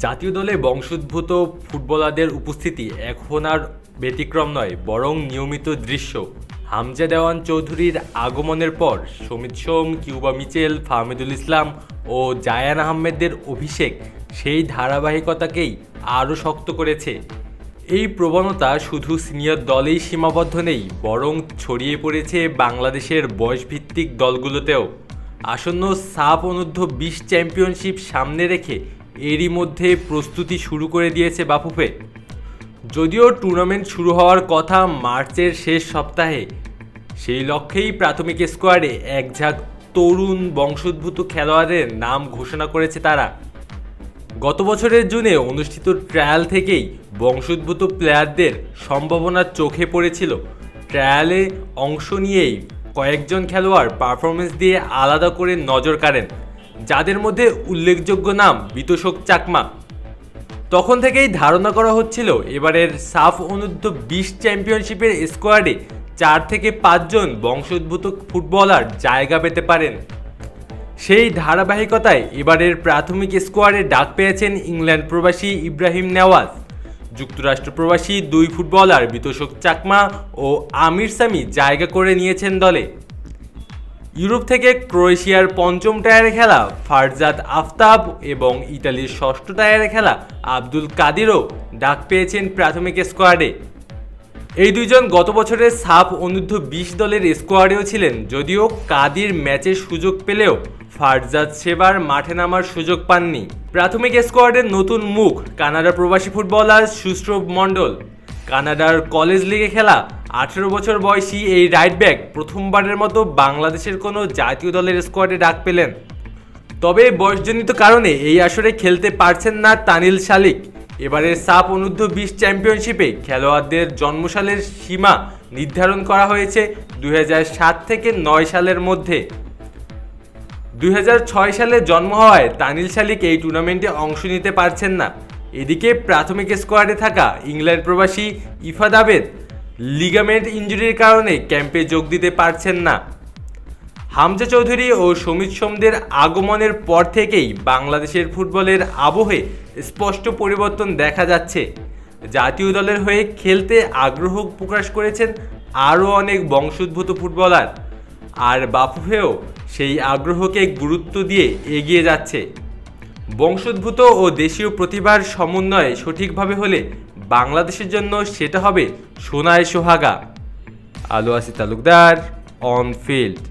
জাতীয় দলে বংশোদ্ভূত ফুটবলারদের উপস্থিতি এখন আর ব্যতিক্রম নয়, বরং নিয়মিত দৃশ্য। হামজা দেওয়ান চৌধুরীর আগমনের পর সমিত সোম, কিউবা মিচেল, ফাহমিদুল ইসলাম ও জায়ান আহমেদের অভিষেক সেই ধারাবাহিকতাকেই আরও শক্ত করেছে। এই প্রবণতা শুধু সিনিয়র দলেই সীমাবদ্ধ নেই, বরং ছড়িয়ে পড়েছে বাংলাদেশের বয়সভিত্তিক দলগুলোতেও। আসন্ন সাফ অনূর্ধ্ব-20 চ্যাম্পিয়নশিপ সামনে রেখে এরই মধ্যে প্রস্তুতি শুরু করে দিয়েছে বাফুফে। যদিও টুর্নামেন্ট শুরু হওয়ার কথা মার্চের শেষ সপ্তাহে, সেই লক্ষ্যেই প্রাথমিক স্কোয়াডে একঝাঁক তরুণ বংশোদ্ভূত খেলোয়াড়ের নাম ঘোষণা করেছে তারা। গত বছরের জুনে অনুষ্ঠিত ট্রায়াল থেকেই বংশোদ্ভূত প্লেয়ারদের সম্ভাবনা চোখে পড়েছিল। ট্রায়ালে অংশ নিয়েই কয়েকজন খেলোয়াড় পারফরমেন্স দিয়ে আলাদা করে নজর কাড়েন, যাদের মধ্যে উল্লেখযোগ্য নাম বিতোষক চাকমা। তখন থেকেই ধারণা করা হচ্ছিল এবারের সাফ অনূর্ধ্ব-20 চ্যাম্পিয়নশিপের স্কোয়াডে 4 থেকে 5 জন বংশোদ্ভূত ফুটবলার জায়গা পেতে পারেন। সেই ধারাবাহিকতায় এবারের প্রাথমিক স্কোয়াডে ডাক পেয়েছেন ইংল্যান্ড প্রবাসী ইব্রাহিম নেওয়াজ, যুক্তরাষ্ট্র প্রবাসী 2 ফুটবলার বিতোষক চাকমা ও আমির সামি জায়গা করে নিয়েছেন দলে। ইউরোপ থেকে ক্রোয়েশিয়ার 5ম টায়ারে খেলা ফারজাদ আফতাব এবং ইতালির 6ষ্ঠ টায়ারে খেলা আব্দুল কাদিরও ডাক পেয়েছেন প্রাথমিক স্কোয়াডে। এই দুইজন গত বছরের সাফ অনূর্ধ্ব-20 দলের স্কোয়াডেও ছিলেন, যদিও কাদির ম্যাচের সুযোগ পেলেও ফারজাদ সেবার মাঠে নামার সুযোগ পাননি। প্রাথমিক স্কোয়াডের নতুন মুখ কানাডা প্রবাসী ফুটবলার সুশ্রভ মণ্ডল। কানাডার কলেজ লিগে খেলা 18 বছর বয়সী এই রাইট ব্যাক প্রথমবারের মতো বাংলাদেশের কোনো জাতীয় দলের স্কোয়াডে ডাক পেলেন। তবে বয়সজনিত কারণে এই আসরে খেলতে পারছেন না তানিল শালিক। এবারের সাফ অনূর্ধ্ব-20 চ্যাম্পিয়নশিপে খেলোয়াড়দের জন্মসালের সীমা নির্ধারণ করা হয়েছে 2007 থেকে 9 সালের মধ্যে। 2006 সালে জন্ম হওয়ায় তানিল শালিক এই টুর্নামেন্টে অংশ নিতে পারছেন না। এদিকে প্রাথমিক স্কোয়াডে থাকা ইংল্যান্ড প্রবাসী ইফাদ আবেদ লিগামেন্ট ইনজুরির কারণে ক্যাম্পে যোগ দিতে পারছেন না। হামজা চৌধুরী ও সমিত সোমদের আগমনের পর থেকেই বাংলাদেশের ফুটবলের আবহে স্পষ্ট পরিবর্তন দেখা যাচ্ছে। জাতীয় দলের হয়ে খেলতে আগ্রহ প্রকাশ করেছেন আরও অনেক বংশোদ্ভূত ফুটবলার, আর বাফুফেও সেই আগ্রহকে গুরুত্ব দিয়ে এগিয়ে যাচ্ছে। বংশোদ্ভূত ও দেশীয় প্রতিভার সমন্বয় সঠিকভাবে হলে বাংলাদেশের জন্য সেটা হবে সোনায় সোহাগা। আলো আসি তালুকদার, অন ফিল্ড।